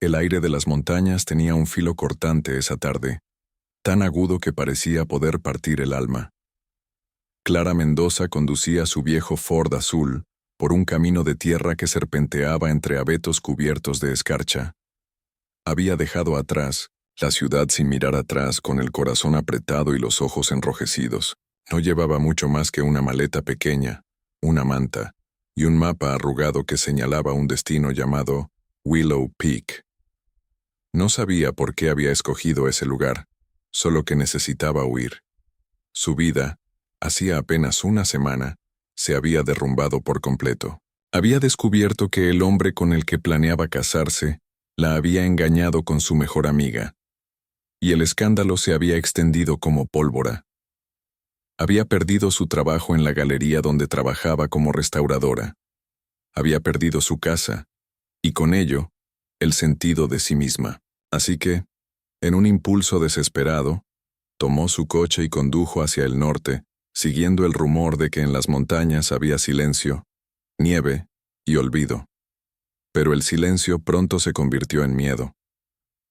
El aire de las montañas tenía un filo cortante esa tarde, tan agudo que parecía poder partir el alma. Clara Mendoza conducía su viejo Ford azul por un camino de tierra que serpenteaba entre abetos cubiertos de escarcha. Había dejado atrás la ciudad sin mirar atrás, con el corazón apretado y los ojos enrojecidos. No llevaba mucho más que una maleta pequeña, una manta y un mapa arrugado que señalaba un destino llamado Willow Peak. No sabía por qué había escogido ese lugar, solo que necesitaba huir. Su vida, hacía apenas una semana, se había derrumbado por completo. Había descubierto que el hombre con el que planeaba casarse la había engañado con su mejor amiga, y el escándalo se había extendido como pólvora. Había perdido su trabajo en la galería donde trabajaba como restauradora. Había perdido su casa, y con ello, el sentido de sí misma. Así que, en un impulso desesperado, tomó su coche y condujo hacia el norte, siguiendo el rumor de que en las montañas había silencio, nieve y olvido. Pero el silencio pronto se convirtió en miedo.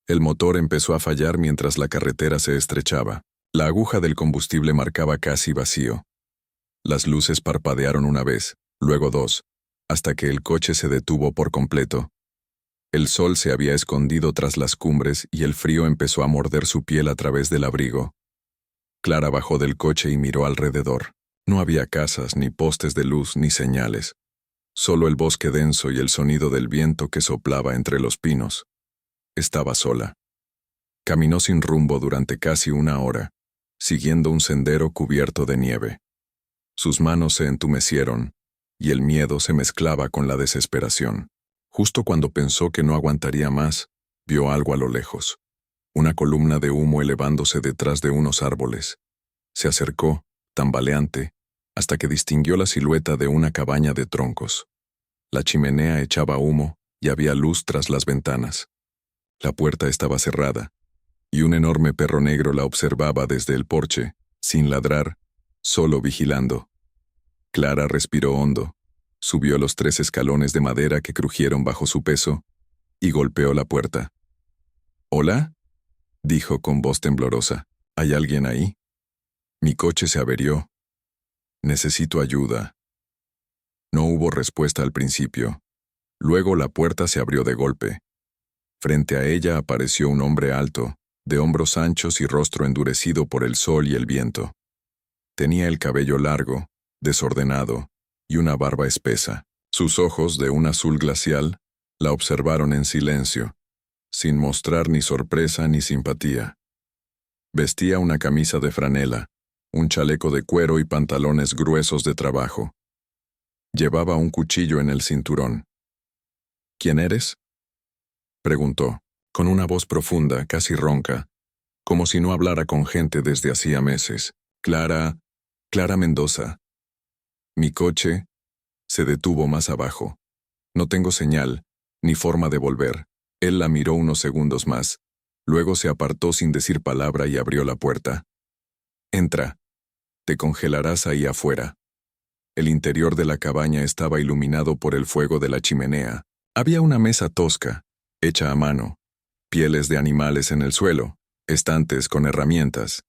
El motor empezó a fallar mientras la carretera se estrechaba. La aguja del combustible marcaba casi vacío. Las luces parpadearon una vez, luego dos, hasta que el coche se detuvo por completo. El sol se había escondido tras las cumbres y el frío empezó a morder su piel a través del abrigo. Clara bajó del coche y miró alrededor. No había casas, ni postes de luz, ni señales. Solo el bosque denso y el sonido del viento que soplaba entre los pinos. Estaba sola. Caminó sin rumbo durante casi una hora, siguiendo un sendero cubierto de nieve. Sus manos se entumecieron, y el miedo se mezclaba con la desesperación. Justo cuando pensó que no aguantaría más, vio algo a lo lejos. Una columna de humo elevándose detrás de unos árboles. Se acercó, tambaleante, hasta que distinguió la silueta de una cabaña de troncos. La chimenea echaba humo y había luz tras las ventanas. La puerta estaba cerrada, y un enorme perro negro la observaba desde el porche, sin ladrar, solo vigilando. Clara respiró hondo, subió los 3 escalones de madera que crujieron bajo su peso, y golpeó la puerta. «¿Hola?», dijo con voz temblorosa. «¿Hay alguien ahí? Mi coche se averió. Necesito ayuda». No hubo respuesta al principio. Luego la puerta se abrió de golpe. Frente a ella apareció un hombre alto, de hombros anchos y rostro endurecido por el sol y el viento. Tenía el cabello largo, desordenado, y una barba espesa. Sus ojos, de un azul glacial, la observaron en silencio, sin mostrar ni sorpresa ni simpatía. Vestía una camisa de franela, un chaleco de cuero y pantalones gruesos de trabajo. Llevaba un cuchillo en el cinturón. «¿Quién eres?», preguntó, con una voz profunda, casi ronca, como si no hablara con gente desde hacía meses. «Clara Mendoza». «Mi coche se detuvo más abajo. No tengo señal, ni forma de volver». Él la miró unos segundos más. Luego se apartó sin decir palabra y abrió la puerta. «Entra. Te congelarás ahí afuera». El interior de la cabaña estaba iluminado por el fuego de la chimenea. Había una mesa tosca, hecha a mano, pieles de animales en el suelo, estantes con herramientas,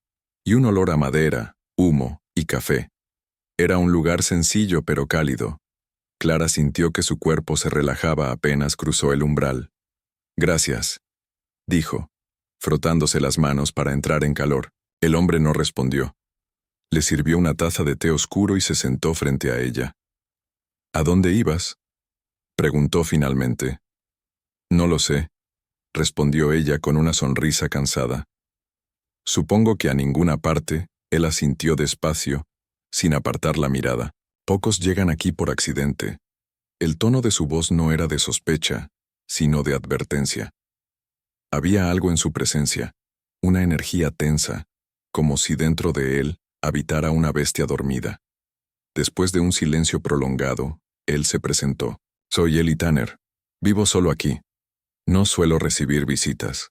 y un olor a madera, humo y café. Era un lugar sencillo pero cálido. Clara sintió que su cuerpo se relajaba apenas cruzó el umbral. «Gracias», dijo, frotándose las manos para entrar en calor. El hombre no respondió. Le sirvió una taza de té oscuro y se sentó frente a ella. «¿A dónde ibas?», preguntó finalmente. «No lo sé», respondió ella con una sonrisa cansada. «Supongo que a ninguna parte», él asintió despacio, sin apartar la mirada. «Pocos llegan aquí por accidente». El tono de su voz no era de sospecha, sino de advertencia. Había algo en su presencia, una energía tensa, como si dentro de él habitara una bestia dormida. Después de un silencio prolongado, él se presentó. «Soy Eli Tanner. Vivo solo aquí. No suelo recibir visitas».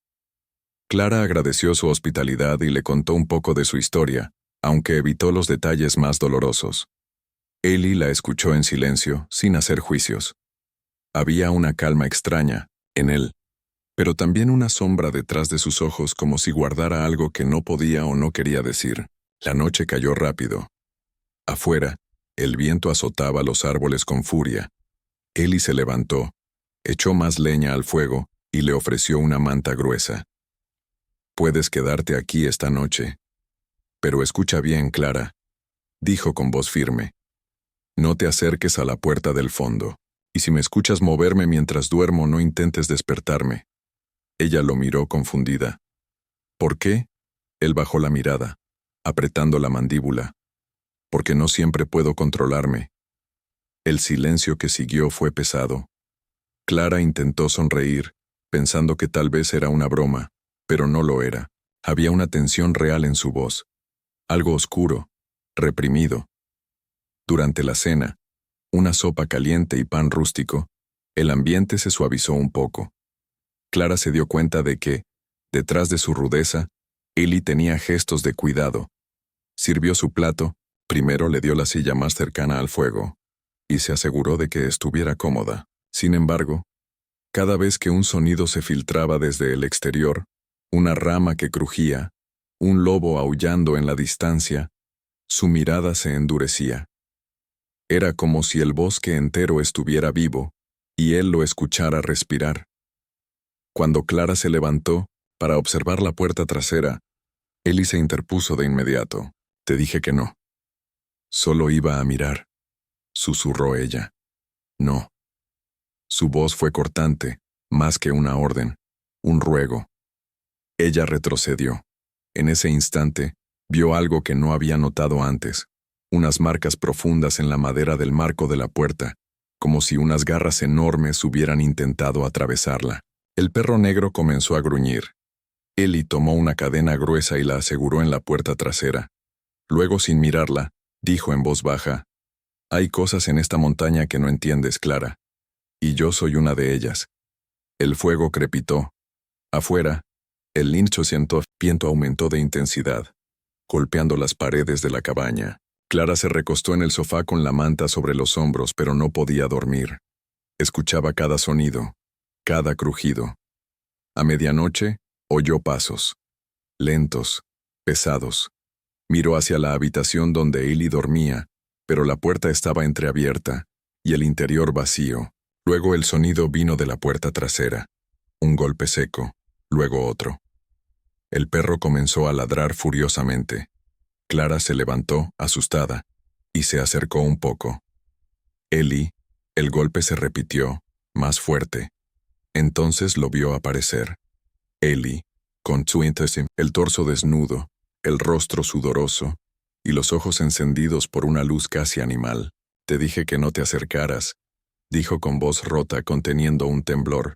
Clara agradeció su hospitalidad y le contó un poco de su historia, aunque evitó los detalles más dolorosos. Eli la escuchó en silencio, sin hacer juicios. Había una calma extraña en él, pero también una sombra detrás de sus ojos como si guardara algo que no podía o no quería decir. La noche cayó rápido. Afuera, el viento azotaba los árboles con furia. Ellie se levantó, echó más leña al fuego y le ofreció una manta gruesa. «Puedes quedarte aquí esta noche. Pero escucha bien, Clara», dijo con voz firme. «No te acerques a la puerta del fondo, y si me escuchas moverme mientras duermo, no intentes despertarme». Ella lo miró confundida. «¿Por qué?». Él bajó la mirada, apretando la mandíbula. «Porque no siempre puedo controlarme». El silencio que siguió fue pesado. Clara intentó sonreír, pensando que tal vez era una broma, pero no lo era. Había una tensión real en su voz. Algo oscuro, reprimido. Durante la cena, una sopa caliente y pan rústico, el ambiente se suavizó un poco. Clara se dio cuenta de que, detrás de su rudeza, Ellie tenía gestos de cuidado. Sirvió su plato, primero le dio la silla más cercana al fuego, y se aseguró de que estuviera cómoda. Sin embargo, cada vez que un sonido se filtraba desde el exterior, una rama que crujía, un lobo aullando en la distancia, su mirada se endurecía. Era como si el bosque entero estuviera vivo, y él lo escuchara respirar. Cuando Clara se levantó para observar la puerta trasera, Ellie se interpuso de inmediato. «Te dije que no». «Solo iba a mirar», susurró ella. «No». Su voz fue cortante, más que una orden, un ruego. Ella retrocedió. En ese instante, vio algo que no había notado antes, unas marcas profundas en la madera del marco de la puerta, como si unas garras enormes hubieran intentado atravesarla. El perro negro comenzó a gruñir. Ellie tomó una cadena gruesa y la aseguró en la puerta trasera. Luego, sin mirarla, dijo en voz baja: «Hay cosas en esta montaña que no entiendes, Clara. Y yo soy una de ellas». El fuego crepitó. Afuera, el viento aumentó de intensidad, golpeando las paredes de la cabaña. Clara se recostó en el sofá con la manta sobre los hombros, pero no podía dormir. Escuchaba cada sonido, cada crujido. A medianoche, oyó pasos. Lentos, pesados. Miró hacia la habitación donde Ellie dormía, pero la puerta estaba entreabierta, y el interior vacío. Luego el sonido vino de la puerta trasera. Un golpe seco, luego otro. El perro comenzó a ladrar furiosamente. Clara se levantó, asustada, y se acercó un poco. Ellie, el golpe se repitió, más fuerte. Entonces lo vio aparecer. Ellie, con su el torso desnudo, el rostro sudoroso, y los ojos encendidos por una luz casi animal. «Te dije que no te acercaras», dijo con voz rota, conteniendo un temblor.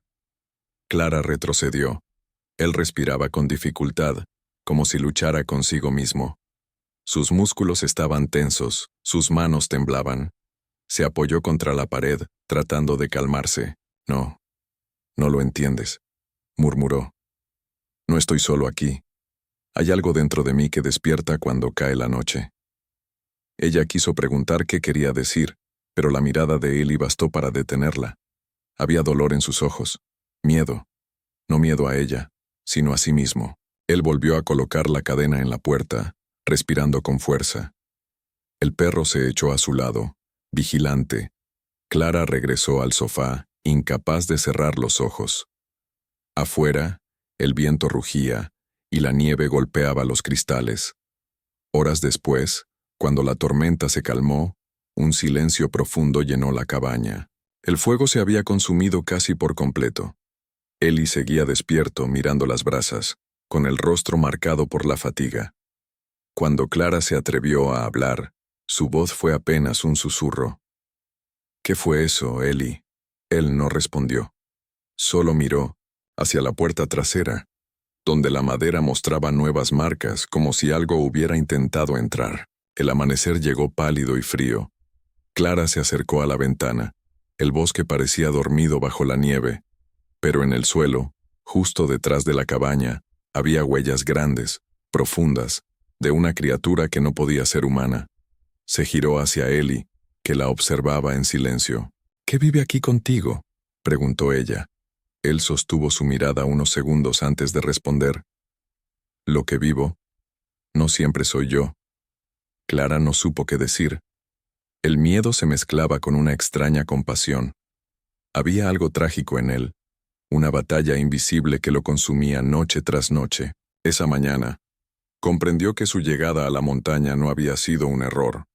Clara retrocedió. Él respiraba con dificultad, como si luchara consigo mismo. Sus músculos estaban tensos, sus manos temblaban. Se apoyó contra la pared, tratando de calmarse. «No, no lo entiendes», murmuró. «No estoy solo aquí. Hay algo dentro de mí que despierta cuando cae la noche». Ella quiso preguntar qué quería decir, pero la mirada de Ellie bastó para detenerla. Había dolor en sus ojos, miedo. No miedo a ella, sino a sí mismo. Él volvió a colocar la cadena en la puerta, respirando con fuerza. El perro se echó a su lado, vigilante. Clara regresó al sofá, incapaz de cerrar los ojos. Afuera, el viento rugía, y la nieve golpeaba los cristales. Horas después, cuando la tormenta se calmó, un silencio profundo llenó la cabaña. El fuego se había consumido casi por completo. Ellie seguía despierto mirando las brasas, con el rostro marcado por la fatiga. Cuando Clara se atrevió a hablar, su voz fue apenas un susurro. «¿Qué fue eso, Ellie?». Él no respondió. Solo miró hacia la puerta trasera, donde la madera mostraba nuevas marcas, como si algo hubiera intentado entrar. El amanecer llegó pálido y frío. Clara se acercó a la ventana. El bosque parecía dormido bajo la nieve, pero en el suelo, justo detrás de la cabaña, había huellas grandes, profundas, de una criatura que no podía ser humana. Se giró hacia Ellie, que la observaba en silencio. «¿Qué vive aquí contigo?», preguntó ella. Él sostuvo su mirada unos segundos antes de responder. Lo que vivo, no siempre soy yo. Clara no supo qué decir. El miedo se mezclaba con una extraña compasión. Había algo trágico en él, una batalla invisible que lo consumía noche tras noche. Esa mañana, comprendió que su llegada a la montaña no había sido un error.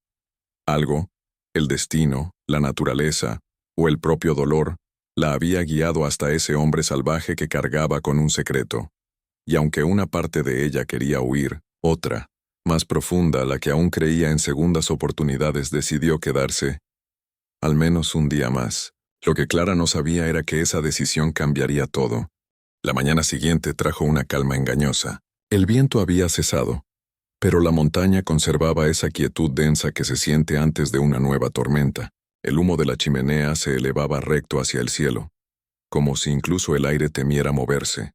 Algo, el destino, la naturaleza, o el propio dolor, la había guiado hasta ese hombre salvaje que cargaba con un secreto. Y aunque una parte de ella quería huir, otra, más profunda, la que aún creía en segundas oportunidades, decidió quedarse, al menos un día más. Lo que Clara no sabía era que esa decisión cambiaría todo. La mañana siguiente trajo una calma engañosa. El viento había cesado, pero la montaña conservaba esa quietud densa que se siente antes de una nueva tormenta. El humo de la chimenea se elevaba recto hacia el cielo, como si incluso el aire temiera moverse.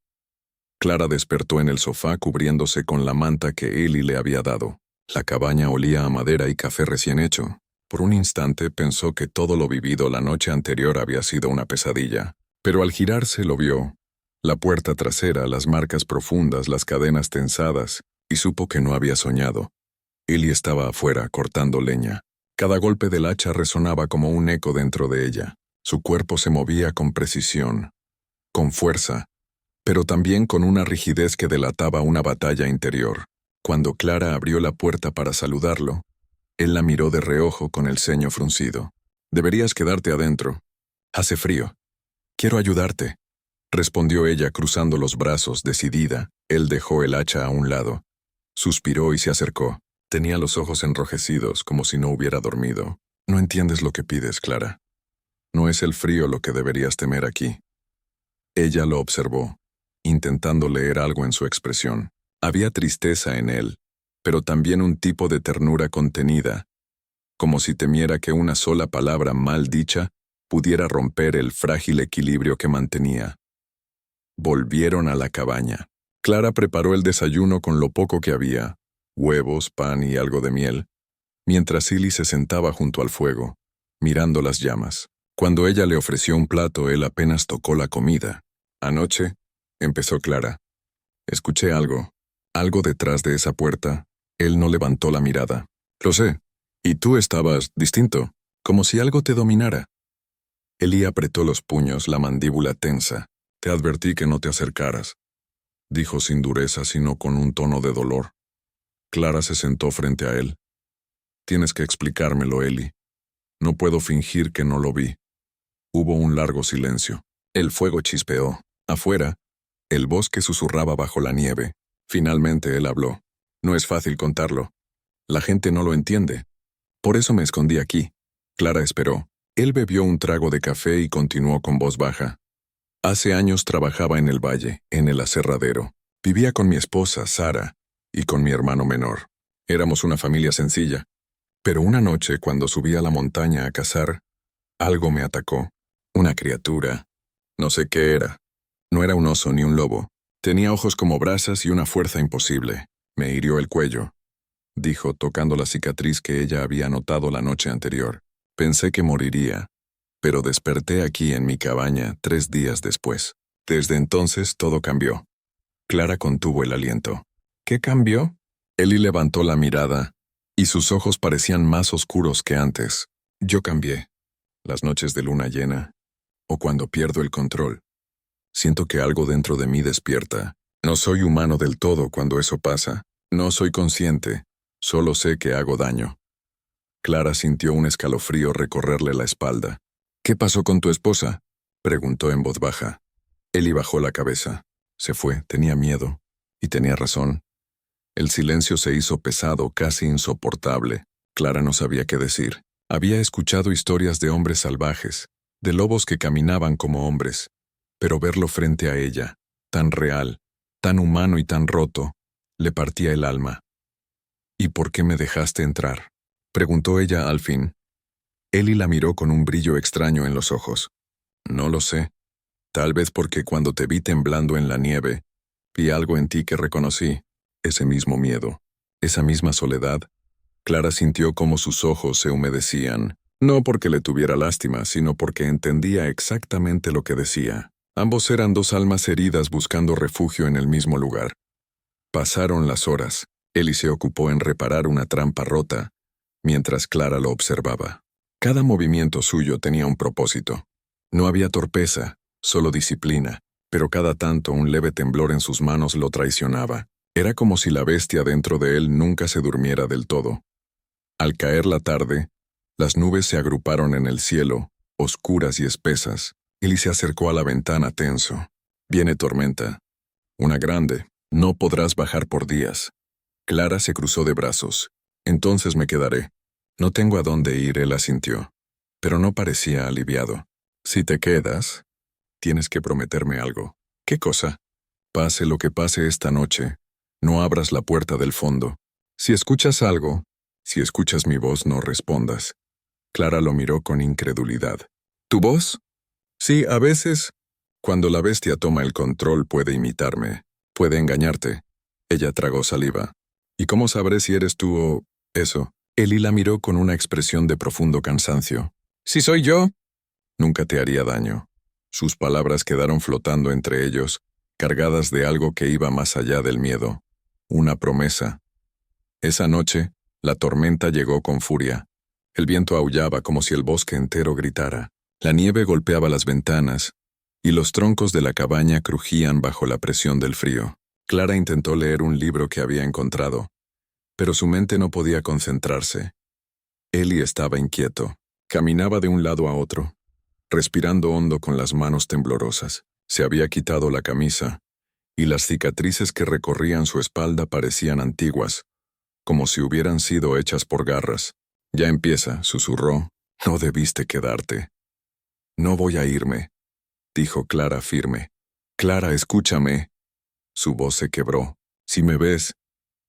Clara despertó en el sofá cubriéndose con la manta que Eli le había dado. La cabaña olía a madera y café recién hecho. Por un instante pensó que todo lo vivido la noche anterior había sido una pesadilla, pero al girarse lo vio. La puerta trasera, las marcas profundas, las cadenas tensadas, y supo que no había soñado. Eli estaba afuera, cortando leña. Cada golpe del hacha resonaba como un eco dentro de ella. Su cuerpo se movía con precisión, con fuerza, pero también con una rigidez que delataba una batalla interior. Cuando Clara abrió la puerta para saludarlo, él la miró de reojo con el ceño fruncido. «Deberías quedarte adentro. Hace frío. Quiero ayudarte», respondió ella cruzando los brazos, decidida. Él dejó el hacha a un lado. Suspiró y se acercó. Tenía los ojos enrojecidos, como si no hubiera dormido. «No entiendes lo que pides, Clara. No es el frío lo que deberías temer aquí». Ella lo observó, intentando leer algo en su expresión. Había tristeza en él, pero también un tipo de ternura contenida, como si temiera que una sola palabra mal dicha pudiera romper el frágil equilibrio que mantenía. Volvieron a la cabaña. Clara preparó el desayuno con lo poco que había, huevos, pan y algo de miel, mientras Silly se sentaba junto al fuego, mirando las llamas. Cuando ella le ofreció un plato, él apenas tocó la comida. «Anoche», empezó Clara, «escuché algo detrás de esa puerta». Él no levantó la mirada. «Lo sé. Y tú estabas distinto, como si algo te dominara». Eli apretó los puños, la mandíbula tensa. «Te advertí que no te acercaras», dijo sin dureza, sino con un tono de dolor. Clara se sentó frente a él. «Tienes que explicármelo, Eli. No puedo fingir que no lo vi». Hubo un largo silencio. El fuego chispeó. Afuera, el bosque susurraba bajo la nieve. Finalmente él habló. «No es fácil contarlo. La gente no lo entiende. Por eso me escondí aquí». Clara esperó. Él bebió un trago de café y continuó con voz baja. «Hace años trabajaba en el valle, en el aserradero. Vivía con mi esposa, Sara, y con mi hermano menor. Éramos una familia sencilla. Pero una noche, cuando subí a la montaña a cazar, algo me atacó. Una criatura. No sé qué era. No era un oso ni un lobo. Tenía ojos como brasas y una fuerza imposible. Me hirió el cuello», dijo, tocando la cicatriz que ella había notado la noche anterior. «Pensé que moriría, pero desperté aquí en mi cabaña 3 días después. Desde entonces todo cambió». Clara contuvo el aliento. «¿Qué cambió?» Eli levantó la mirada, y sus ojos parecían más oscuros que antes. «Yo cambié. Las noches de luna llena, o cuando pierdo el control. Siento que algo dentro de mí despierta. No soy humano del todo cuando eso pasa. No soy consciente. Solo sé que hago daño». Clara sintió un escalofrío recorrerle la espalda. «¿Qué pasó con tu esposa?», preguntó en voz baja. Eli bajó la cabeza. Se fue, tenía miedo. Y tenía razón. El silencio se hizo pesado, casi insoportable. Clara no sabía qué decir. Había escuchado historias de hombres salvajes, de lobos que caminaban como hombres, pero verlo frente a ella, tan real, tan humano y tan roto, le partía el alma. «¿Y por qué me dejaste entrar?», preguntó ella al fin. Eli la miró con un brillo extraño en los ojos. «No lo sé. Tal vez porque cuando te vi temblando en la nieve, vi algo en ti que reconocí, ese mismo miedo, esa misma soledad». Clara sintió cómo sus ojos se humedecían, no porque le tuviera lástima, sino porque entendía exactamente lo que decía. Ambos eran dos almas heridas buscando refugio en el mismo lugar. Pasaron las horas. Ellie se ocupó en reparar una trampa rota, mientras Clara lo observaba. Cada movimiento suyo tenía un propósito. No había torpeza, solo disciplina, pero cada tanto un leve temblor en sus manos lo traicionaba. Era como si la bestia dentro de él nunca se durmiera del todo. Al caer la tarde, las nubes se agruparon en el cielo, oscuras y espesas. Ellie se acercó a la ventana tenso. Viene tormenta. Una grande. No podrás bajar por días. Clara se cruzó de brazos. Entonces me quedaré. No tengo a dónde ir, él asintió. Pero no parecía aliviado. Si te quedas, tienes que prometerme algo. ¿Qué cosa? Pase lo que pase esta noche, no abras la puerta del fondo. Si escuchas algo, si escuchas mi voz, no respondas. Clara lo miró con incredulidad. ¿Tu voz? Sí, a veces. Cuando la bestia toma el control puede imitarme, puede engañarte. Ella tragó saliva. ¿Y cómo sabré si eres tú o eso? Ellie la miró con una expresión de profundo cansancio. ¿Si soy yo? Nunca te haría daño. Sus palabras quedaron flotando entre ellos, cargadas de algo que iba más allá del miedo. Una promesa. Esa noche, la tormenta llegó con furia. El viento aullaba como si el bosque entero gritara. La nieve golpeaba las ventanas, y los troncos de la cabaña crujían bajo la presión del frío. Clara intentó leer un libro que había encontrado, pero su mente no podía concentrarse. Ellie estaba inquieto. Caminaba de un lado a otro, respirando hondo con las manos temblorosas. Se había quitado la camisa, y las cicatrices que recorrían su espalda parecían antiguas, como si hubieran sido hechas por garras. Ya empieza, susurró. No debiste quedarte. No voy a irme, dijo Clara firme. Clara, escúchame. Su voz se quebró. Si me ves,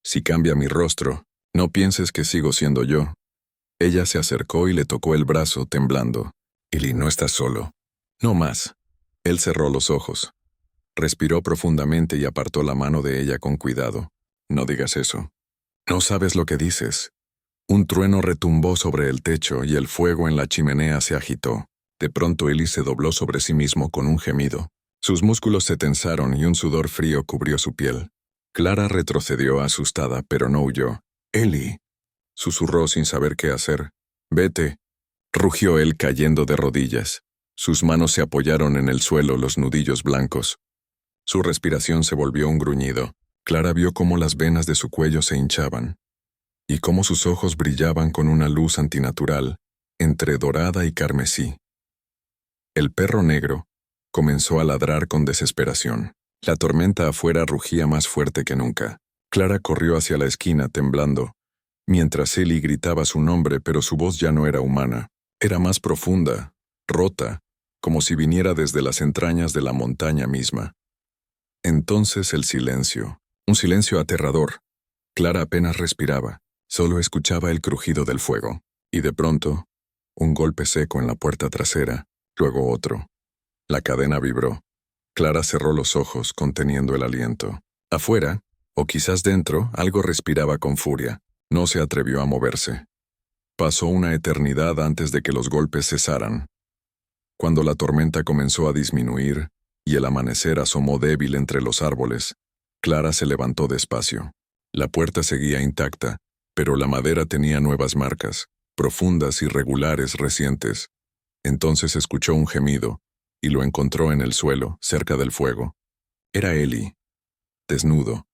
si cambia mi rostro, no pienses que sigo siendo yo. Ella se acercó y le tocó el brazo, temblando. Ellie, no estás solo. No más. Él cerró los ojos. Respiró profundamente y apartó la mano de ella con cuidado. No digas eso. No sabes lo que dices. Un trueno retumbó sobre el techo y el fuego en la chimenea se agitó. De pronto Ellie se dobló sobre sí mismo con un gemido. Sus músculos se tensaron y un sudor frío cubrió su piel. Clara retrocedió asustada, pero no huyó. Ellie, susurró sin saber qué hacer. Vete, rugió él cayendo de rodillas. Sus manos se apoyaron en el suelo, los nudillos blancos. Su respiración se volvió un gruñido. Clara vio cómo las venas de su cuello se hinchaban, y cómo sus ojos brillaban con una luz antinatural, entre dorada y carmesí. El perro negro comenzó a ladrar con desesperación. La tormenta afuera rugía más fuerte que nunca. Clara corrió hacia la esquina temblando, mientras Ellie gritaba su nombre, pero su voz ya no era humana. Era más profunda, rota, como si viniera desde las entrañas de la montaña misma. Entonces el silencio, un silencio aterrador. Clara apenas respiraba, solo escuchaba el crujido del fuego. Y de pronto, un golpe seco en la puerta trasera, luego otro. La cadena vibró. Clara cerró los ojos, conteniendo el aliento. Afuera, o quizás dentro, algo respiraba con furia. No se atrevió a moverse. Pasó una eternidad antes de que los golpes cesaran. Cuando la tormenta comenzó a disminuir y el amanecer asomó débil entre los árboles, Clara se levantó despacio. La puerta seguía intacta, pero la madera tenía nuevas marcas, profundas, irregulares, recientes. Entonces escuchó un gemido, y lo encontró en el suelo, cerca del fuego. Era Ellie, desnudo,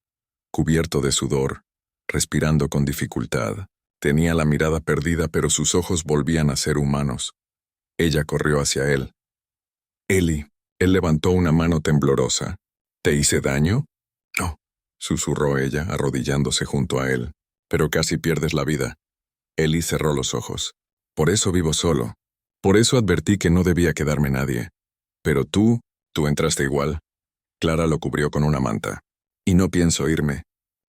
cubierto de sudor, respirando con dificultad. Tenía la mirada perdida, pero sus ojos volvían a ser humanos. Ella corrió hacia él. Ellie, él levantó una mano temblorosa. ¿Te hice daño? No, susurró ella, arrodillándose junto a él. Pero casi pierdes la vida. Ellie cerró los ojos. Por eso vivo solo. Por eso advertí que no debía quedarme nadie. Pero tú entraste igual. Clara lo cubrió con una manta. Y no pienso irme.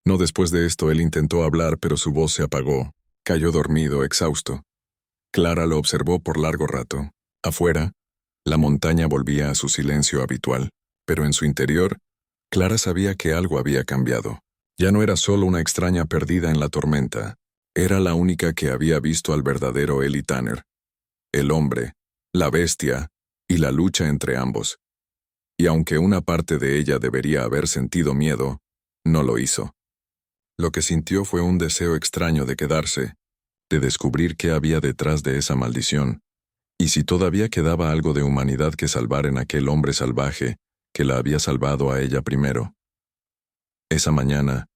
No después de esto él intentó hablar, pero su voz se apagó. Cayó dormido, exhausto. Clara lo observó por largo rato. Afuera, la montaña volvía a su silencio habitual, pero en su interior, Clara sabía que algo había cambiado. Ya no era solo una extraña perdida en la tormenta. Era la única que había visto al verdadero Ellie Tanner. El hombre, la bestia y la lucha entre ambos. y aunque una parte de ella debería haber sentido miedo, no lo hizo. Lo que sintió fue un deseo extraño de quedarse, de descubrir qué había detrás de esa maldición, y si todavía quedaba algo de humanidad que salvar en aquel hombre salvaje que la había salvado a ella primero. Esa mañana,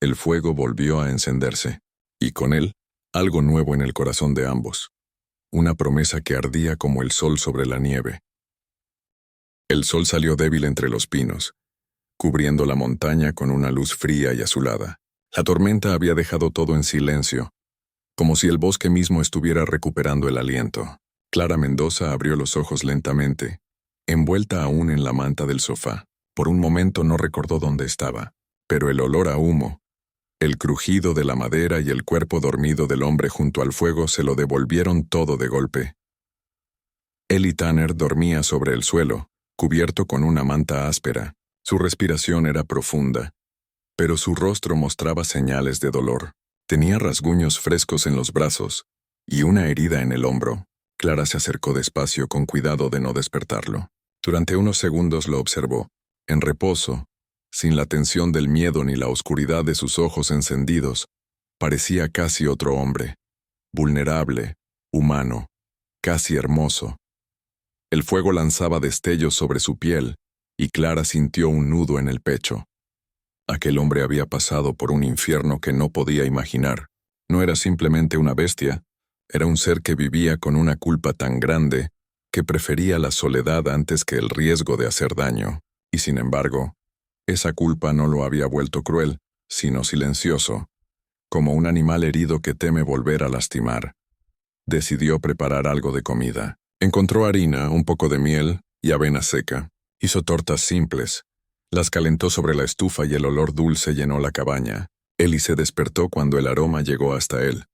el fuego volvió a encenderse, y con él, algo nuevo en el corazón de ambos, una promesa que ardía como el sol sobre la nieve. El sol salió débil entre los pinos, cubriendo la montaña con una luz fría y azulada. La tormenta había dejado todo en silencio, como si el bosque mismo estuviera recuperando el aliento. Clara Mendoza abrió los ojos lentamente, envuelta aún en la manta del sofá. Por un momento no recordó dónde estaba, pero el olor a humo, el crujido de la madera y el cuerpo dormido del hombre junto al fuego se lo devolvieron todo de golpe. Ellie Tanner dormía sobre el suelo, cubierto con una manta áspera. Su respiración era profunda, pero su rostro mostraba señales de dolor. Tenía rasguños frescos en los brazos y una herida en el hombro. Clara se acercó despacio con cuidado de no despertarlo. Durante unos segundos lo observó, en reposo, sin la tensión del miedo ni la oscuridad de sus ojos encendidos. Parecía casi otro hombre, vulnerable, humano, casi hermoso. El fuego lanzaba destellos sobre su piel, y Clara sintió un nudo en el pecho. Aquel hombre había pasado por un infierno que no podía imaginar. No era simplemente una bestia, era un ser que vivía con una culpa tan grande que prefería la soledad antes que el riesgo de hacer daño. Y sin embargo, esa culpa no lo había vuelto cruel, sino silencioso, como un animal herido que teme volver a lastimar. Decidió preparar algo de comida. Encontró harina, un poco de miel y avena seca. Hizo tortas simples. Las calentó sobre la estufa y el olor dulce llenó la cabaña. Ellie se despertó cuando el aroma llegó hasta él.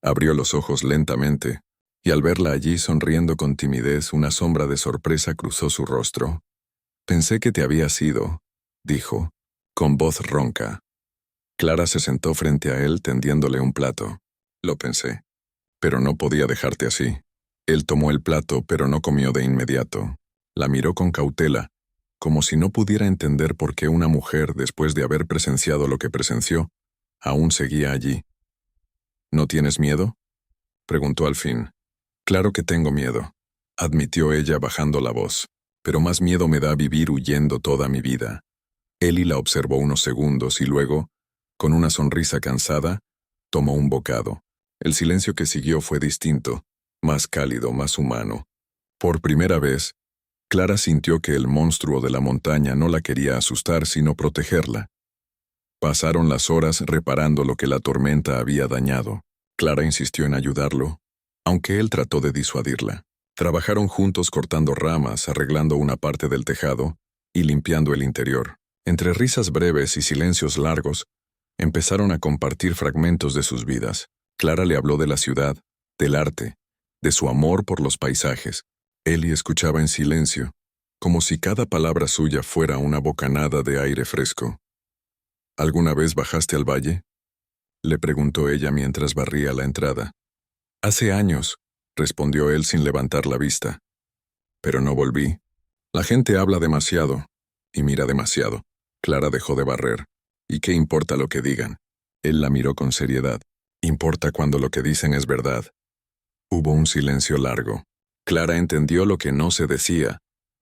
Abrió los ojos lentamente, y al verla allí sonriendo con timidez, una sombra de sorpresa cruzó su rostro. «Pensé que te habías ido», dijo, con voz ronca. Clara se sentó frente a él tendiéndole un plato. «Lo pensé, pero no podía dejarte así». Él tomó el plato, pero no comió de inmediato. La miró con cautela, como si no pudiera entender por qué una mujer, después de haber presenciado lo que presenció, aún seguía allí. «¿No tienes miedo?», preguntó al fin. «Claro que tengo miedo», admitió ella bajando la voz, «pero más miedo me da vivir huyendo toda mi vida». Ellie la observó unos segundos y luego, con una sonrisa cansada, tomó un bocado. El silencio que siguió fue distinto, más cálido, más humano. Por primera vez, Clara sintió que el monstruo de la montaña no la quería asustar, sino protegerla. Pasaron las horas reparando lo que la tormenta había dañado. Clara insistió en ayudarlo, aunque él trató de disuadirla. Trabajaron juntos cortando ramas, arreglando una parte del tejado y limpiando el interior. Entre risas breves y silencios largos, empezaron a compartir fragmentos de sus vidas. Clara le habló de la ciudad, del arte, de su amor por los paisajes. Ellie escuchaba en silencio, como si cada palabra suya fuera una bocanada de aire fresco. «¿Alguna vez bajaste al valle?», le preguntó ella mientras barría la entrada. «Hace años», respondió él sin levantar la vista. «Pero no volví. La gente habla demasiado y mira demasiado». Clara dejó de barrer. «¿Y qué importa lo que digan?». Él la miró con seriedad. «Importa cuando lo que dicen es verdad». Hubo un silencio largo. Clara entendió lo que no se decía,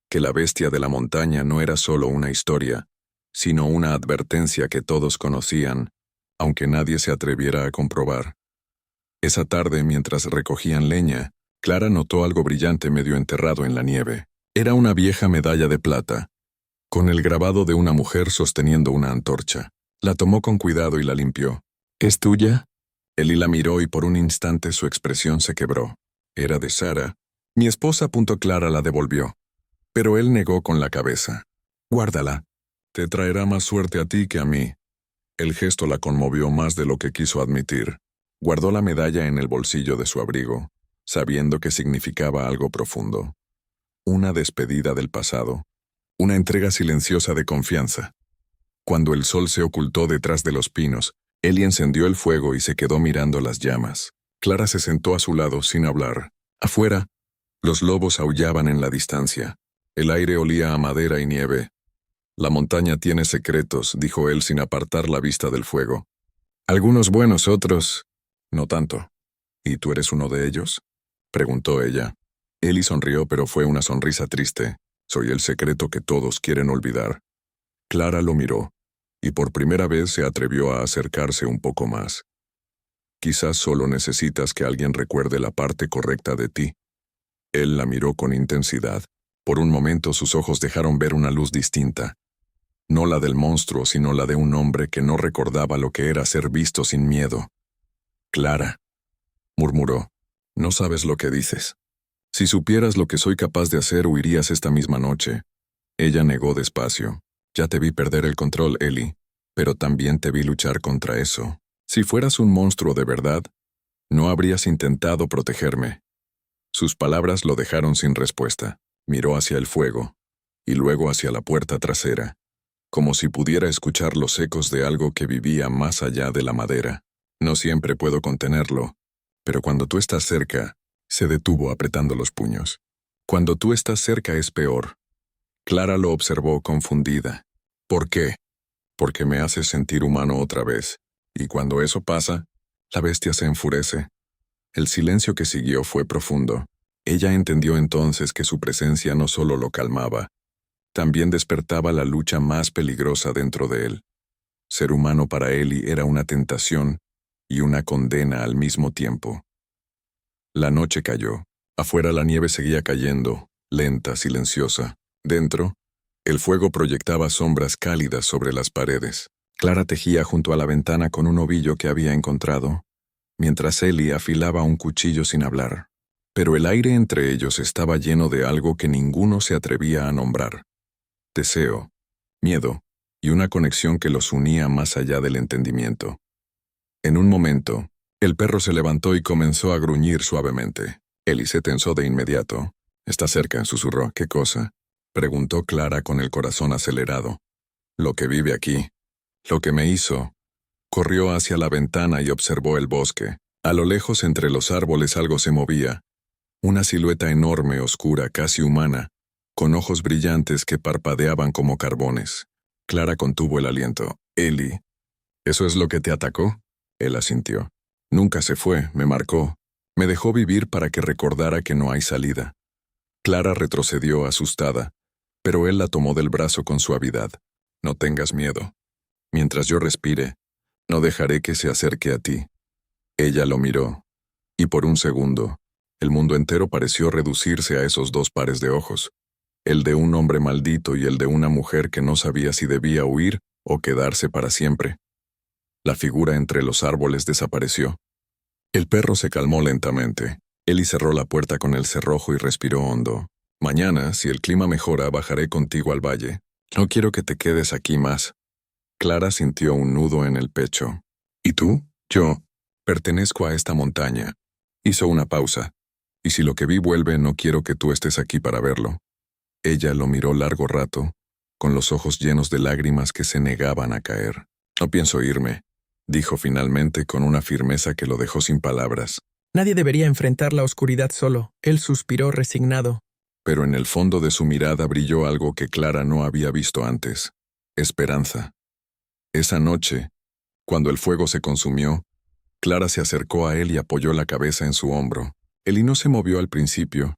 que la bestia de la montaña no era solo una historia, sino una advertencia que todos conocían, aunque nadie se atreviera a comprobar. Esa tarde, mientras recogían leña, Clara notó algo brillante medio enterrado en la nieve. Era una vieja medalla de plata, con el grabado de una mujer sosteniendo una antorcha. La tomó con cuidado y la limpió. «¿Es tuya?». Ellie la miró y por un instante su expresión se quebró. «Era de Sara. Mi esposa». Clara la devolvió, pero él negó con la cabeza. «Guárdala. Te traerá más suerte a ti que a mí». El gesto la conmovió más de lo que quiso admitir. Guardó la medalla en el bolsillo de su abrigo, sabiendo que significaba algo profundo. Una despedida del pasado. Una entrega silenciosa de confianza. Cuando el sol se ocultó detrás de los pinos, Ellie encendió el fuego y se quedó mirando las llamas. Clara se sentó a su lado sin hablar. Afuera, los lobos aullaban en la distancia. El aire olía a madera y nieve. La montaña tiene secretos, dijo él sin apartar la vista del fuego. Algunos buenos, otros no tanto. ¿Y tú eres uno de ellos?, preguntó ella. Ellie sonrió, pero fue una sonrisa triste. Soy el secreto que todos quieren olvidar. Clara lo miró, y por primera vez se atrevió a acercarse un poco más. Quizás solo necesitas que alguien recuerde la parte correcta de ti. Él la miró con intensidad. Por un momento sus ojos dejaron ver una luz distinta. No la del monstruo, sino la de un hombre que no recordaba lo que era ser visto sin miedo. Clara, murmuró, no sabes lo que dices. Si supieras lo que soy capaz de hacer, huirías esta misma noche. Ella negó despacio. Ya te vi perder el control, Ellie, pero también te vi luchar contra eso. Si fueras un monstruo de verdad, no habrías intentado protegerme. Sus palabras lo dejaron sin respuesta. Miró hacia el fuego, y luego hacia la puerta trasera, como si pudiera escuchar los ecos de algo que vivía más allá de la madera. No siempre puedo contenerlo, pero cuando tú estás cerca, se detuvo apretando los puños. Cuando tú estás cerca es peor. Clara lo observó confundida. ¿Por qué? Porque me haces sentir humano otra vez, y cuando eso pasa, la bestia se enfurece. El silencio que siguió fue profundo. Ella entendió entonces que su presencia no solo lo calmaba, también despertaba la lucha más peligrosa dentro de él. Ser humano para Ellie era una tentación y una condena al mismo tiempo. La noche cayó. Afuera la nieve seguía cayendo, lenta, silenciosa. Dentro, el fuego proyectaba sombras cálidas sobre las paredes. Clara tejía junto a la ventana con un ovillo que había encontrado, mientras Ellie afilaba un cuchillo sin hablar. Pero el aire entre ellos estaba lleno de algo que ninguno se atrevía a nombrar. Deseo, miedo y una conexión que los unía más allá del entendimiento. En un momento, el perro se levantó y comenzó a gruñir suavemente. Ellie se tensó de inmediato. «Está cerca», susurró. «¿Qué cosa?», preguntó Clara con el corazón acelerado. «Lo que vive aquí. Lo que me hizo». Corrió hacia la ventana y observó el bosque. A lo lejos entre los árboles algo se movía. Una silueta enorme, oscura, casi humana, con ojos brillantes que parpadeaban como carbones. Clara contuvo el aliento. «Ellie, ¿eso es lo que te atacó?». Él asintió. «Nunca se fue, me marcó. Me dejó vivir para que recordara que no hay salida». Clara retrocedió asustada, pero él la tomó del brazo con suavidad. «No tengas miedo. Mientras yo respire, no dejaré que se acerque a ti». Ella lo miró, y por un segundo, el mundo entero pareció reducirse a esos dos pares de ojos, el de un hombre maldito y el de una mujer que no sabía si debía huir o quedarse para siempre. La figura entre los árboles desapareció. El perro se calmó lentamente. Ellie cerró la puerta con el cerrojo y respiró hondo. «Mañana, si el clima mejora, bajaré contigo al valle. No quiero que te quedes aquí más». Clara sintió un nudo en el pecho. «¿Y tú?». «Yo pertenezco a esta montaña». Hizo una pausa. «Y si lo que vi vuelve, no quiero que tú estés aquí para verlo». Ella lo miró largo rato, con los ojos llenos de lágrimas que se negaban a caer. «No pienso irme», dijo finalmente con una firmeza que lo dejó sin palabras. Nadie debería enfrentar la oscuridad solo. Él suspiró resignado. Pero en el fondo de su mirada brilló algo que Clara no había visto antes. Esperanza. Esa noche, cuando el fuego se consumió, Clara se acercó a él y apoyó la cabeza en su hombro. Ellie no se movió al principio,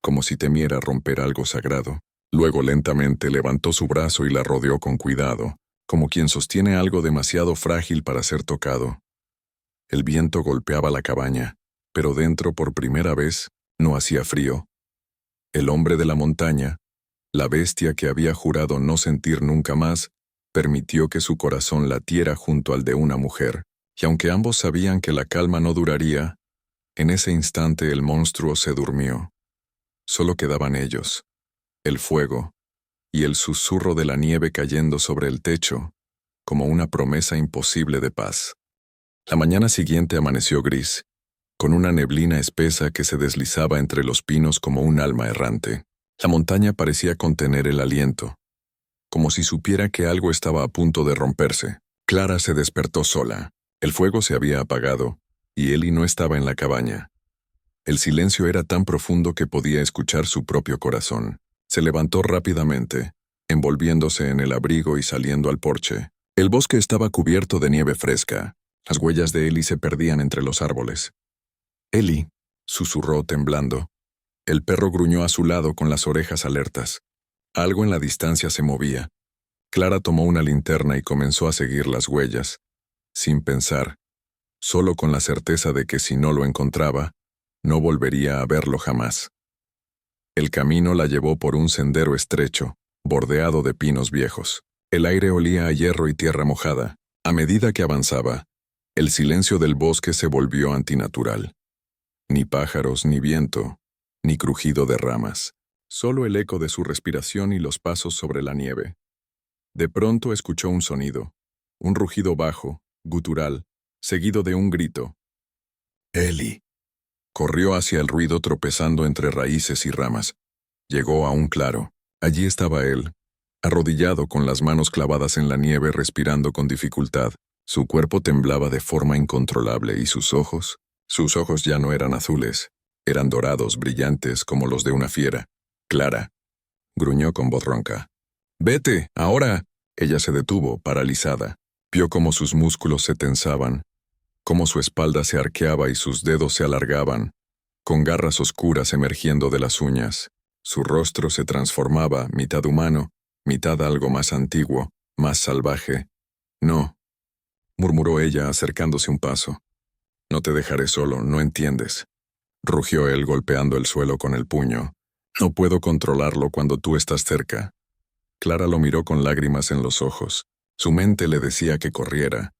como si temiera romper algo sagrado. Luego lentamente levantó su brazo y la rodeó con cuidado, como quien sostiene algo demasiado frágil para ser tocado. El viento golpeaba la cabaña, pero dentro por primera vez no hacía frío. El hombre de la montaña, la bestia que había jurado no sentir nunca más, permitió que su corazón latiera junto al de una mujer, y aunque ambos sabían que la calma no duraría, en ese instante el monstruo se durmió. Solo quedaban ellos, el fuego, y el susurro de la nieve cayendo sobre el techo, como una promesa imposible de paz. La mañana siguiente amaneció gris, con una neblina espesa que se deslizaba entre los pinos como un alma errante. La montaña parecía contener el aliento, como si supiera que algo estaba a punto de romperse. Clara se despertó sola. El fuego se había apagado, y Ellie no estaba en la cabaña. El silencio era tan profundo que podía escuchar su propio corazón. Se levantó rápidamente, envolviéndose en el abrigo y saliendo al porche. El bosque estaba cubierto de nieve fresca. Las huellas de Ellie se perdían entre los árboles. «Ellie», susurró temblando. El perro gruñó a su lado con las orejas alertas. Algo en la distancia se movía. Clara tomó una linterna y comenzó a seguir las huellas, sin pensar, solo con la certeza de que si no lo encontraba, no volvería a verlo jamás. El camino la llevó por un sendero estrecho, bordeado de pinos viejos. El aire olía a hierro y tierra mojada. A medida que avanzaba, el silencio del bosque se volvió antinatural. Ni pájaros, ni viento, ni crujido de ramas. Solo el eco de su respiración y los pasos sobre la nieve. De pronto escuchó un sonido, un rugido bajo, gutural, seguido de un grito. «Ellie». Corrió hacia el ruido tropezando entre raíces y ramas. Llegó a un claro. Allí estaba él, arrodillado con las manos clavadas en la nieve respirando con dificultad. Su cuerpo temblaba de forma incontrolable y sus ojos ya no eran azules, eran dorados, brillantes como los de una fiera. «Clara», gruñó con voz ronca. «¡Vete, ahora!». Ella se detuvo, paralizada. Vio cómo sus músculos se tensaban, cómo su espalda se arqueaba y sus dedos se alargaban, con garras oscuras emergiendo de las uñas. Su rostro se transformaba, mitad humano, mitad algo más antiguo, más salvaje. «No», murmuró ella acercándose un paso. «No te dejaré solo, no entiendes», rugió él golpeando el suelo con el puño. «No puedo controlarlo cuando tú estás cerca». Clara lo miró con lágrimas en los ojos. Su mente le decía que corriera,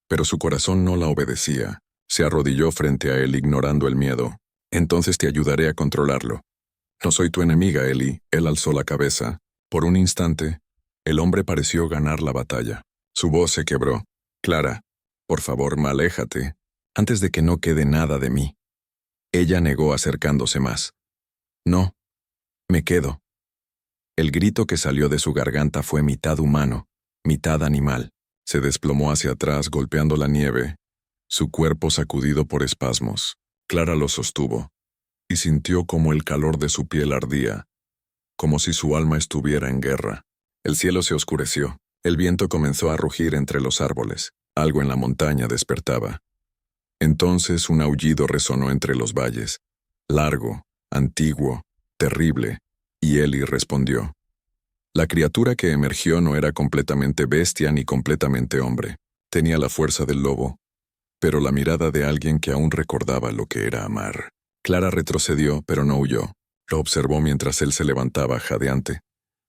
pero su corazón no la obedecía. Se arrodilló frente a él ignorando el miedo. «Entonces te ayudaré a controlarlo». «No soy tu enemiga, Ellie». Él alzó la cabeza. Por un instante, el hombre pareció ganar la batalla. Su voz se quebró. «Clara, por favor, aléjate, antes de que no quede nada de mí». Ella negó acercándose más. «No, me quedo». El grito que salió de su garganta fue mitad humano, mitad animal. Se desplomó hacia atrás golpeando la nieve, su cuerpo sacudido por espasmos. Clara lo sostuvo, y sintió como el calor de su piel ardía, como si su alma estuviera en guerra. El cielo se oscureció, el viento comenzó a rugir entre los árboles. Algo en la montaña despertaba. Entonces un aullido resonó entre los valles, largo, antiguo, terrible, y Ellie respondió. La criatura que emergió no era completamente bestia ni completamente hombre. Tenía la fuerza del lobo, pero la mirada de alguien que aún recordaba lo que era amar. Clara retrocedió, pero no huyó. Lo observó mientras él se levantaba jadeante,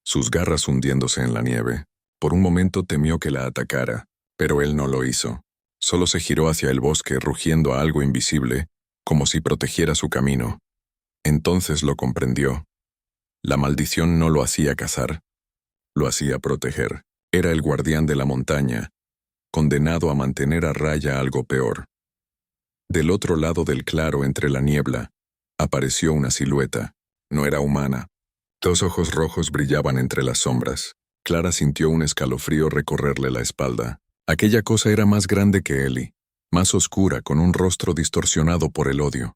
sus garras hundiéndose en la nieve. Por un momento temió que la atacara, pero él no lo hizo. Solo se giró hacia el bosque rugiendo a algo invisible, como si protegiera su camino. Entonces lo comprendió. La maldición no lo hacía cazar, lo hacía proteger. Era el guardián de la montaña, condenado a mantener a raya algo peor. Del otro lado del claro entre la niebla, apareció una silueta. No era humana. Dos ojos rojos brillaban entre las sombras. Clara sintió un escalofrío recorrerle la espalda. Aquella cosa era más grande que Ellie, más oscura, con un rostro distorsionado por el odio.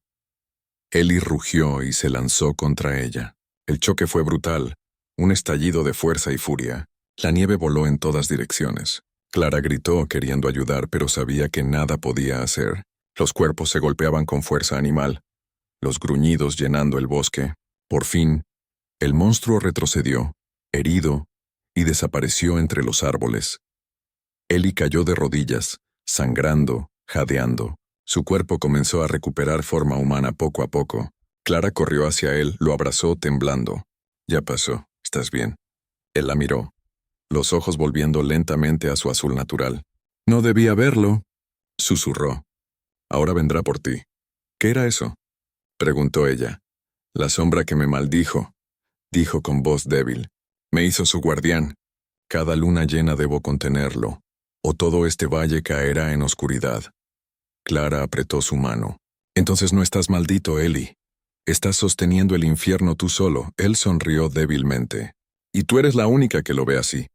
Ellie rugió y se lanzó contra ella. El choque fue brutal, un estallido de fuerza y furia. La nieve voló en todas direcciones. Clara gritó queriendo ayudar, pero sabía que nada podía hacer. Los cuerpos se golpeaban con fuerza animal, los gruñidos llenando el bosque. Por fin, el monstruo retrocedió, herido, y desapareció entre los árboles. Ellie cayó de rodillas, sangrando, jadeando. Su cuerpo comenzó a recuperar forma humana poco a poco. Clara corrió hacia él, lo abrazó temblando. «Ya pasó, ¿estás bien?». Él la miró, los ojos volviendo lentamente a su azul natural. «No debía verlo», susurró. «Ahora vendrá por ti». «¿Qué era eso?», preguntó ella. «La sombra que me maldijo», dijo con voz débil. «Me hizo su guardián. Cada luna llena debo contenerlo, o todo este valle caerá en oscuridad». Clara apretó su mano. «Entonces no estás maldito, Ellie. Estás sosteniendo el infierno tú solo». Él sonrió débilmente. «Y tú eres la única que lo ve así».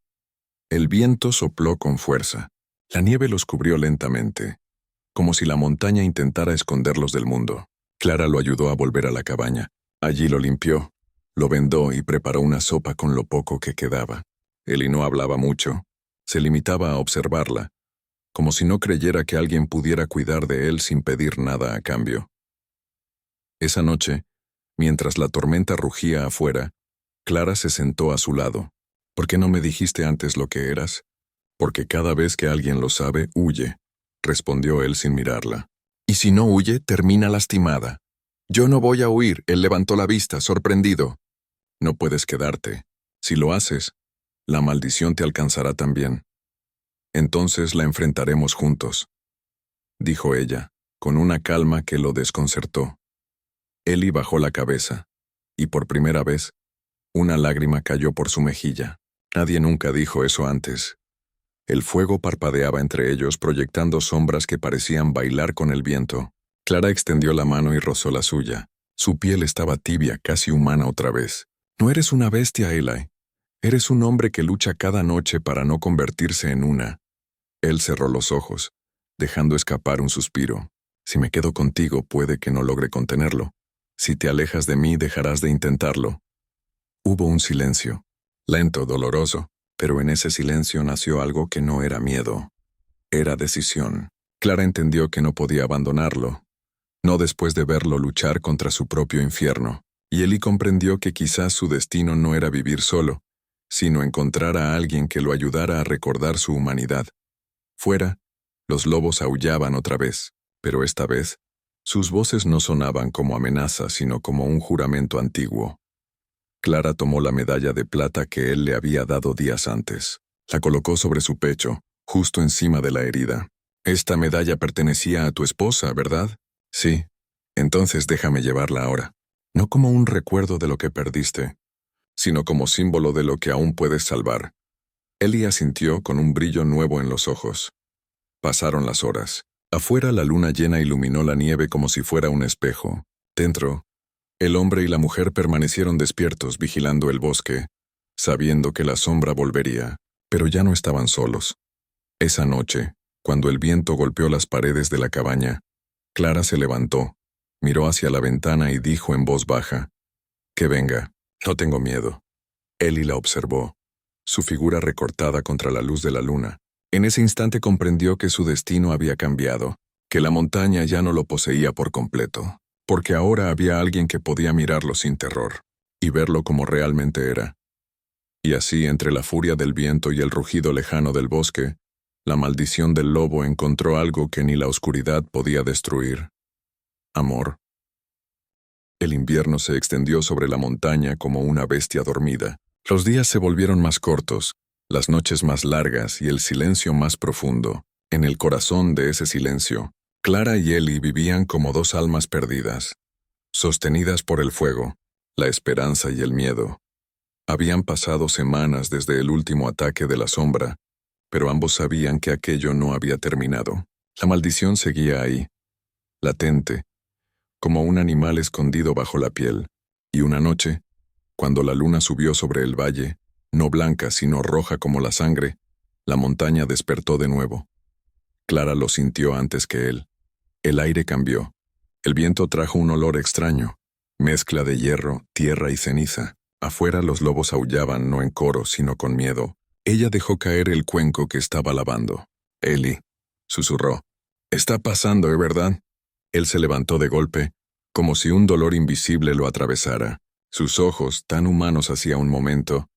El viento sopló con fuerza. La nieve los cubrió lentamente, como si la montaña intentara esconderlos del mundo. Clara lo ayudó a volver a la cabaña. Allí lo limpió. Lo vendó y preparó una sopa con lo poco que quedaba. Eli no hablaba mucho. Se limitaba a observarla, como si no creyera que alguien pudiera cuidar de él sin pedir nada a cambio. Esa noche, mientras la tormenta rugía afuera, Clara se sentó a su lado. ¿Por qué no me dijiste antes lo que eras? Porque cada vez que alguien lo sabe, huye, respondió él sin mirarla. Y si no huye, termina lastimada. Yo no voy a huir, él levantó la vista, sorprendido. No puedes quedarte. Si lo haces, la maldición te alcanzará también. Entonces la enfrentaremos juntos, dijo ella, con una calma que lo desconcertó. Eli bajó la cabeza, y por primera vez, una lágrima cayó por su mejilla. Nadie nunca dijo eso antes. El fuego parpadeaba entre ellos, proyectando sombras que parecían bailar con el viento. Clara extendió la mano y rozó la suya. Su piel estaba tibia, casi humana otra vez. No eres una bestia, Eli. Eres un hombre que lucha cada noche para no convertirse en una. Él cerró los ojos, dejando escapar un suspiro. Si me quedo contigo, puede que no logre contenerlo. Si te alejas de mí, dejarás de intentarlo. Hubo un silencio, lento, doloroso, pero en ese silencio nació algo que no era miedo. Era decisión. Clara entendió que no podía abandonarlo, no después de verlo luchar contra su propio infierno, y Eli comprendió que quizás su destino no era vivir solo, sino encontrar a alguien que lo ayudara a recordar su humanidad. Fuera, los lobos aullaban otra vez, pero esta vez, sus voces no sonaban como amenazas, sino como un juramento antiguo. Clara tomó la medalla de plata que él le había dado días antes. La colocó sobre su pecho, justo encima de la herida. Esta medalla pertenecía a tu esposa, ¿verdad? Sí. Entonces déjame llevarla ahora. No como un recuerdo de lo que perdiste, sino como símbolo de lo que aún puedes salvar. Eli asintió con un brillo nuevo en los ojos. Pasaron las horas. Afuera la luna llena iluminó la nieve como si fuera un espejo. Dentro, el hombre y la mujer permanecieron despiertos vigilando el bosque, sabiendo que la sombra volvería, pero ya no estaban solos. Esa noche, cuando el viento golpeó las paredes de la cabaña, Clara se levantó, miró hacia la ventana y dijo en voz baja, «Que venga, no tengo miedo». Eli la observó, su figura recortada contra la luz de la luna. En ese instante comprendió que su destino había cambiado, que la montaña ya no lo poseía por completo, porque ahora había alguien que podía mirarlo sin terror, y verlo como realmente era. Y así, entre la furia del viento y el rugido lejano del bosque, la maldición del lobo encontró algo que ni la oscuridad podía destruir. Amor. El invierno se extendió sobre la montaña como una bestia dormida. Los días se volvieron más cortos, las noches más largas y el silencio más profundo. En el corazón de ese silencio, Clara y Eli vivían como dos almas perdidas, sostenidas por el fuego, la esperanza y el miedo. Habían pasado semanas desde el último ataque de la sombra, pero ambos sabían que aquello no había terminado. La maldición seguía ahí, latente, como un animal escondido bajo la piel. Y una noche, cuando la luna subió sobre el valle, no blanca sino roja como la sangre, la montaña despertó de nuevo. Clara lo sintió antes que él. El aire cambió. El viento trajo un olor extraño, mezcla de hierro, tierra y ceniza. Afuera los lobos aullaban no en coro, sino con miedo. Ella dejó caer el cuenco que estaba lavando. «Eli», susurró, «está pasando, ¿es verdad?» Él se levantó de golpe, como si un dolor invisible lo atravesara. Sus ojos, tan humanos hacía un momento,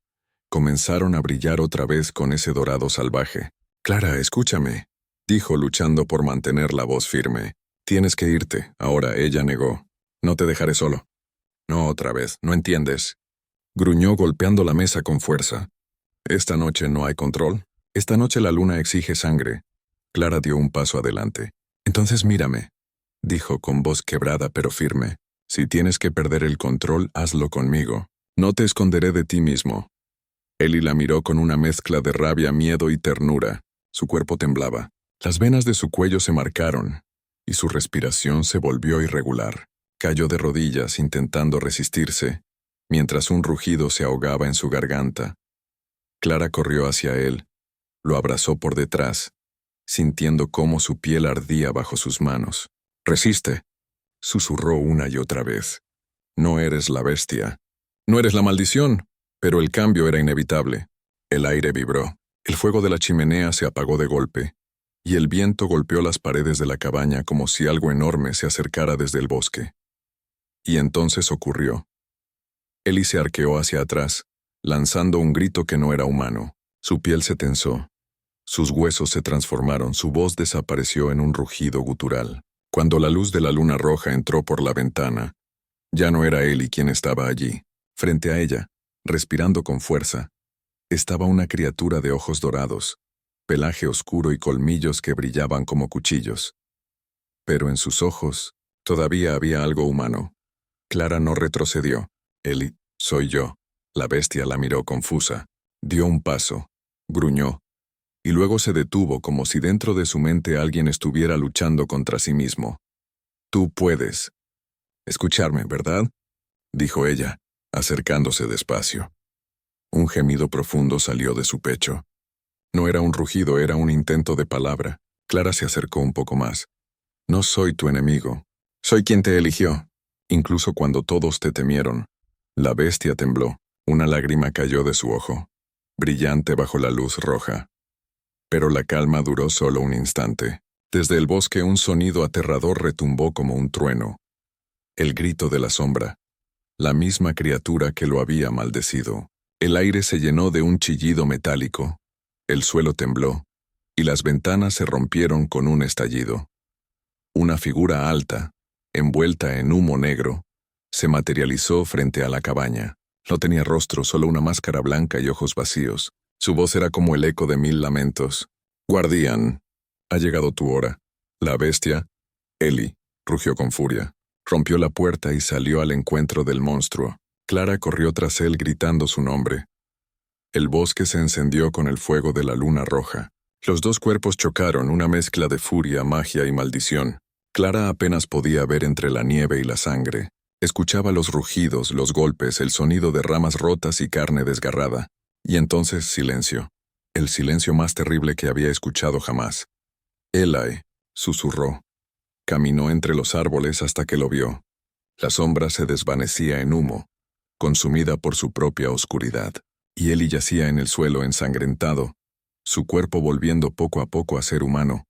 comenzaron a brillar otra vez con ese dorado salvaje. «Clara, escúchame», dijo luchando por mantener la voz firme. «Tienes que irte». Ahora ella negó. «No te dejaré solo». «No otra vez, no entiendes». Gruñó golpeando la mesa con fuerza. «Esta noche no hay control. Esta noche la luna exige sangre». Clara dio un paso adelante. «Entonces mírame», dijo con voz quebrada pero firme. «Si tienes que perder el control, hazlo conmigo. No te esconderé de ti mismo». Eli la miró con una mezcla de rabia, miedo y ternura. Su cuerpo temblaba. Las venas de su cuello se marcaron, y su respiración se volvió irregular. Cayó de rodillas intentando resistirse, mientras un rugido se ahogaba en su garganta. Clara corrió hacia él, lo abrazó por detrás, sintiendo cómo su piel ardía bajo sus manos. «Resiste», susurró una y otra vez. «No eres la bestia. No eres la maldición, pero el cambio era inevitable. El aire vibró. El fuego de la chimenea se apagó de golpe, y el viento golpeó las paredes de la cabaña como si algo enorme se acercara desde el bosque. Y entonces ocurrió. Ellie se arqueó hacia atrás, lanzando un grito que no era humano. Su piel se tensó. Sus huesos se transformaron, su voz desapareció en un rugido gutural. Cuando la luz de la luna roja entró por la ventana, ya no era Ellie quien estaba allí. Frente a ella, respirando con fuerza, estaba una criatura de ojos dorados, pelaje oscuro y colmillos que brillaban como cuchillos. Pero en sus ojos todavía había algo humano. Clara no retrocedió. Ellie, soy yo. La bestia la miró confusa. Dio un paso, gruñó, y luego se detuvo como si dentro de su mente alguien estuviera luchando contra sí mismo. Tú puedes escucharme, ¿verdad?, dijo ella, acercándose despacio. Un gemido profundo salió de su pecho. No era un rugido, era un intento de palabra. Clara se acercó un poco más. No soy tu enemigo. Soy quien te eligió. Incluso cuando todos te temieron. La bestia tembló. Una lágrima cayó de su ojo, brillante bajo la luz roja. Pero la calma duró solo un instante. Desde el bosque un sonido aterrador retumbó como un trueno. El grito de la sombra. La misma criatura que lo había maldecido. El aire se llenó de un chillido metálico. El suelo tembló, y las ventanas se rompieron con un estallido. Una figura alta, envuelta en humo negro, se materializó frente a la cabaña. No tenía rostro, solo una máscara blanca y ojos vacíos. Su voz era como el eco de 1000 lamentos. «Guardián, ha llegado tu hora». La bestia, Ellie, rugió con furia. Rompió la puerta y salió al encuentro del monstruo. Clara corrió tras él gritando su nombre. El bosque se encendió con el fuego de la luna roja. Los dos cuerpos chocaron, una mezcla de furia, magia y maldición. Clara apenas podía ver entre la nieve y la sangre. Escuchaba los rugidos, los golpes, el sonido de ramas rotas y carne desgarrada. Y entonces silencio. El silencio más terrible que había escuchado jamás. «Eli», susurró. Caminó entre los árboles hasta que lo vio. La sombra se desvanecía en humo, consumida por su propia oscuridad. Y Eli yacía en el suelo ensangrentado, su cuerpo volviendo poco a poco a ser humano.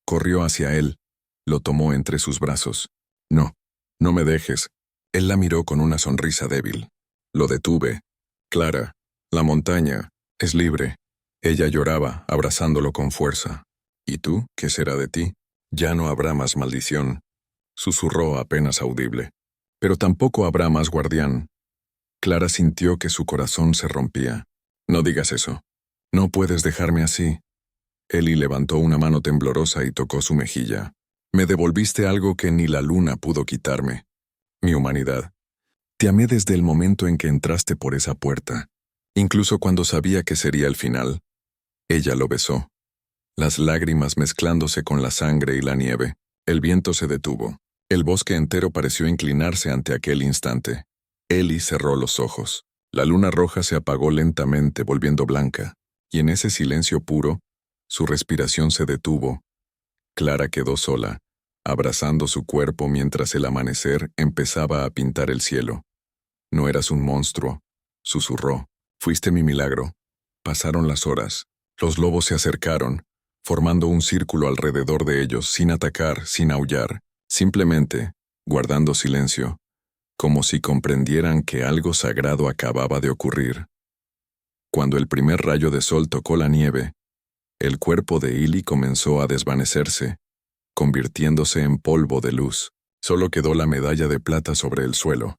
Corrió hacia él, lo tomó entre sus brazos. «No, no me dejes». Él la miró con una sonrisa débil. Lo detuve. «Clara, la montaña es libre». Ella lloraba, abrazándolo con fuerza. «¿Y tú? ¿Qué será de ti? Ya no habrá más maldición», susurró apenas audible. «Pero tampoco habrá más guardián». Clara sintió que su corazón se rompía. «No digas eso. No puedes dejarme así». Eli levantó una mano temblorosa y tocó su mejilla. «Me devolviste algo que ni la luna pudo quitarme. Mi humanidad. Te amé desde el momento en que entraste por esa puerta, incluso cuando sabía que sería el final». Ella lo besó. Las lágrimas mezclándose con la sangre y la nieve. El viento se detuvo. El bosque entero pareció inclinarse ante aquel instante. Eli cerró los ojos. La luna roja se apagó lentamente, volviendo blanca, y en ese silencio puro, su respiración se detuvo. Clara quedó sola, abrazando su cuerpo mientras el amanecer empezaba a pintar el cielo. «No eras un monstruo», susurró. «Fuiste mi milagro». Pasaron las horas. Los lobos se acercaron, formando un círculo alrededor de ellos, sin atacar, sin aullar, simplemente, guardando silencio, como si comprendieran que algo sagrado acababa de ocurrir. Cuando el primer rayo de sol tocó la nieve, el cuerpo de Eli comenzó a desvanecerse, convirtiéndose en polvo de luz. Solo quedó la medalla de plata sobre el suelo.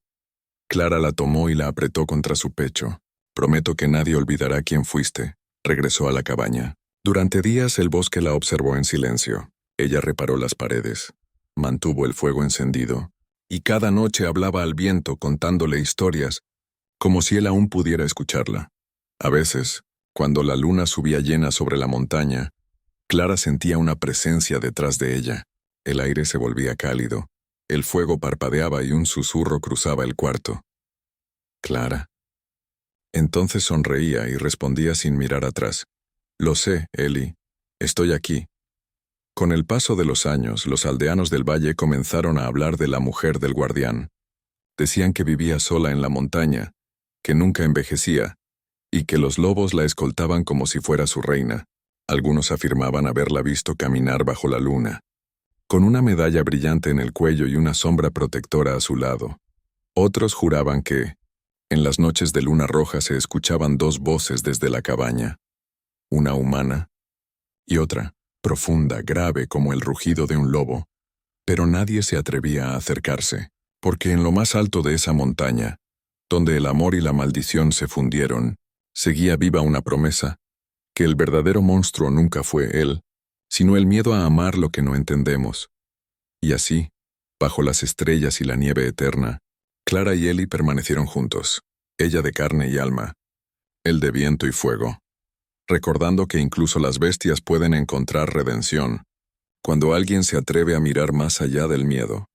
Clara la tomó y la apretó contra su pecho. «Prometo que nadie olvidará quién fuiste». Regresó a la cabaña. Durante días el bosque la observó en silencio. Ella reparó las paredes, mantuvo el fuego encendido, y cada noche hablaba al viento contándole historias, como si él aún pudiera escucharla. A veces, cuando la luna subía llena sobre la montaña, Clara sentía una presencia detrás de ella. El aire se volvía cálido, el fuego parpadeaba y un susurro cruzaba el cuarto. «Clara». Entonces sonreía y respondía sin mirar atrás. «Lo sé, Eli. Estoy aquí». Con el paso de los años, los aldeanos del valle comenzaron a hablar de la mujer del guardián. Decían que vivía sola en la montaña, que nunca envejecía, y que los lobos la escoltaban como si fuera su reina. Algunos afirmaban haberla visto caminar bajo la luna, con una medalla brillante en el cuello y una sombra protectora a su lado. Otros juraban que, en las noches de luna roja se escuchaban dos voces desde la cabaña, una humana y otra, profunda, grave como el rugido de un lobo, pero nadie se atrevía a acercarse, porque en lo más alto de esa montaña, donde el amor y la maldición se fundieron, seguía viva una promesa, que el verdadero monstruo nunca fue él, sino el miedo a amar lo que no entendemos. Y así, bajo las estrellas y la nieve eterna, Clara y Ellie permanecieron juntos, ella de carne y alma, él de viento y fuego, recordando que incluso las bestias pueden encontrar redención, cuando alguien se atreve a mirar más allá del miedo.